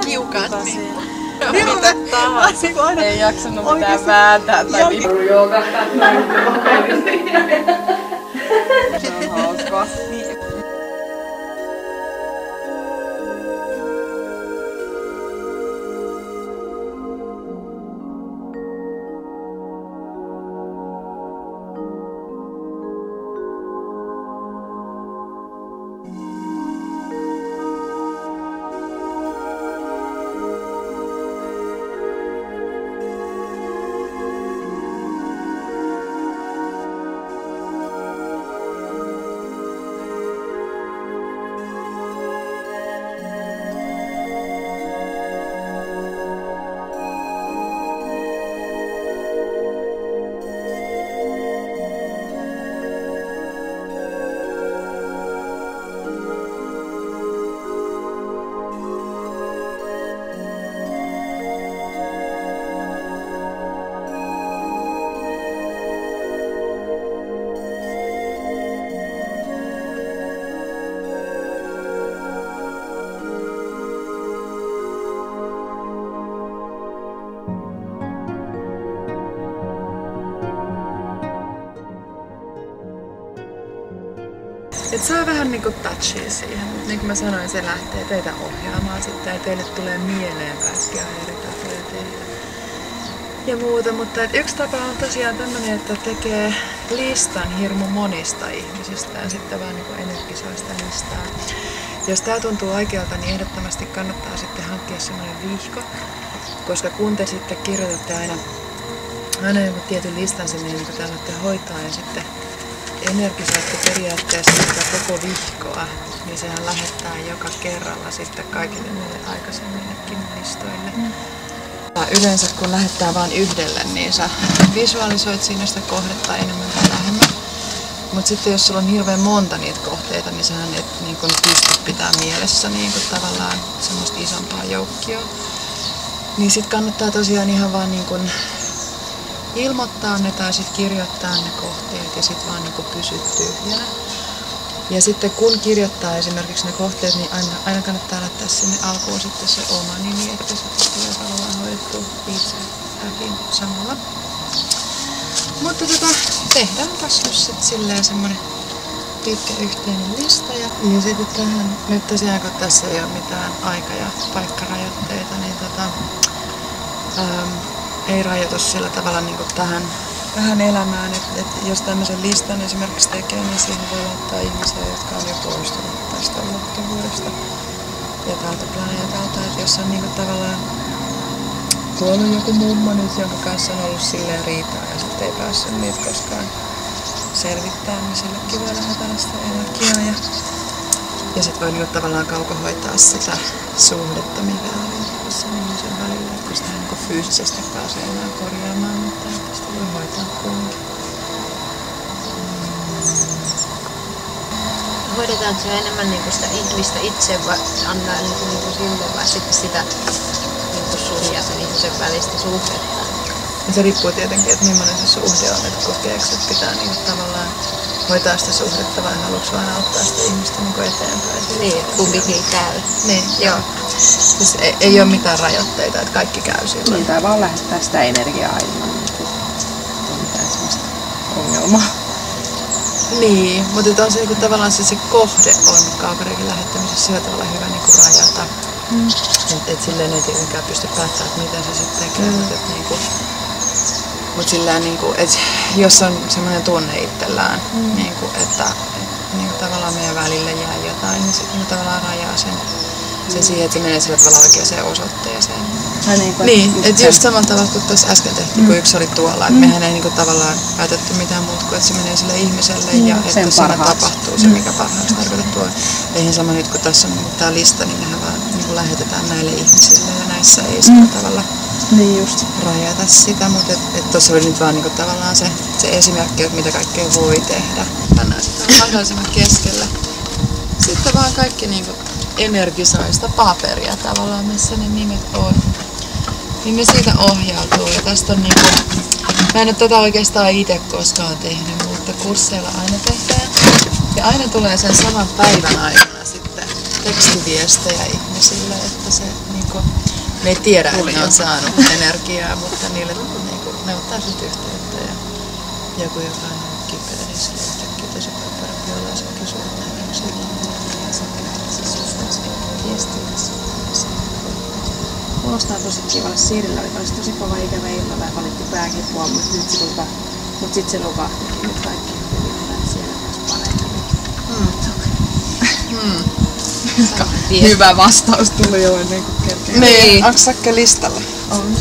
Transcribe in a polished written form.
Kiukaat niin. Mitä tahansa. Ei jaksanut mitään vääntää tai joogasta. Se on hauskaa. Et saa vähän niinku touchia siihen, mutta niin kuin mä sanoin, se lähtee teitä ohjaamaan sitten ja teille tulee mieleen kaikkia eri tapoja tehdä ja muuta. Mutta yksi tapa on tosiaan tämmönen, että tekee listan hirmu monista ihmisistä ja sitten vaan niinku energisoi sitä listaa. Jos tää tuntuu vaikealta, niin ehdottomasti kannattaa sitten hankkia semmoinen vihko, koska kun te sitten kirjoitatte aina joku tietyn listan sinne, niin kuin te alatte hoitaa ja sitten energisoitte periaatteessa sitä koko vihkoa, niin sehän lähettää joka kerralla sitten kaikille niille aikaisemmillekin listoille. Yleensä kun lähettää vain yhdelle, niin sä visualisoit siinä sitä kohdetta enemmän tai vähemmän. Mutta sitten jos sulla on hirveän monta niitä kohteita, niin sähän et niin kun pysty pitää mielessä niin kun tavallaan semmoista isompaa joukkioa. Niin sit kannattaa tosiaan ihan vaan niin kun ilmoittaa ne tai sitten kirjoittaa ne kohteet ja sitten vaan niinku pysyä tyhjänä. Ja sitten kun kirjoittaa esimerkiksi ne kohteet, niin aina kannattaa laittaa sinne alkuun sitten se oma nimi, että se tulee tavallaan hoidettua itseäkin samalla. Mutta tehdään tässä nyt sitten silleen semmonen pitkä yhteinen lista. Ja sitten tähän, nyt tosiaan kun tässä ei ole mitään aika- ja paikkarajoitteita, niin ei rajoitu sillä tavalla niin kuin tähän elämään, että jos tämmöisen listan esimerkiksi tekee, niin siihen voi laittaa ihmisiä, jotka on jo poistunut tästä ulottuvuudesta ja tältä planeetalta. Että jos on niin kuin tavallaan kuollut joku mummo nyt, jonka kanssa on ollut silleen riitaa ja sitten ei päässyt niitä koskaan selvittää, niin sillekin voi lähetä sitä energiaa. Ja sitten voi niin kuin tavallaan kaukohoitaa sitä suhdetta, mikä oli tässä ihmisen välillä, että sitä niin fyysisesti pääsee enää korjaamaan, mutta sitä voi hoitaa kuitenkin. Hoidetaanko se enemmän niinku sitä ihmistä itse vai antaa niinku sille vai sitten sitä niinku sun ja sen ihmisen välistä suhdetta? Ja se riippuu tietenkin, että millainen se suhde on, että kokeeksi, että pitää niinku tavallaan hoitaa sitä suhdetta vai haluatko vaan auttaa sitä ihmistä niinku eteenpäin. Niin, että kumpikin käy. Niin, joo. Siis ei ole mitään rajoitteita, että kaikki käy silloin. Niin, tai vaan lähettää sitä energiaa ilman mitään sellaista ongelmaa. Niin, mutta on se niinku tavallaan se kohde on kaukarikin lähettämisessä sillä tavalla hyvä niinku rajata. Et silleen ei tietenkään pysty päättämään, että miten se sitten tekee, mutta silleen niinku, et jos on semmoinen tunne itsellään, niinku, että niinku tavallaan meidän välille jää jotain, niin sitten tavallaan rajaa sen siihen, että se menee sillä tavalla oikeaan osoitteeseen. Niin, että just samalla tavalla kuin tuossa äsken tehtiin, kun yksi oli tuolla, että mehän ei niinku tavallaan päätetty mitään muuta kuin, että se menee sille ihmiselle ja että siinä tapahtuu se, mikä parhaaksi tarkoitettu on. Eihän sama nyt, kun tässä on tämä lista, niin mehän vaan niinku lähetetään näille ihmisille ja näissä ei sillä tavalla niin just rajata sitä, mutta tuossa oli nyt vaan niinku tavallaan se esimerkki, että mitä kaikkea voi tehdä. Pannaan sitä mahdollisimman keskelle. Sitten vaan kaikki niinku energisoi sitä paperia tavallaan, missä ne nimet on. Niin ne siitä ohjautuu. Ja tästä on niinku, mä en ole tätä oikeastaan itse koskaan tehnyt, mutta kursseilla aina tehdään. Ja aina tulee sen saman päivän aikana sitten tekstiviestejä ihmisille, että se niinku, ne ei tiedä, että ne on saanut energiaa, mutta niille niinku, ne ottaa sit yhteyttä ja joku, joka on kipeä, niin sille yhtäkkiä tosi paljon parempi olla ja se kysyy, että näin on sillä. Kuulostaa tosi kivalle. Siirillä olisi tosi kova ikävä illalla ja valitti pääkipua, mutta nyt sit se nukahtikin. Nyt kaikki hyvin siellä myös paremmin. Hyvä vastaus tuli jo ennen kuin kerkeä. Niin, onko Sakke listalla? On.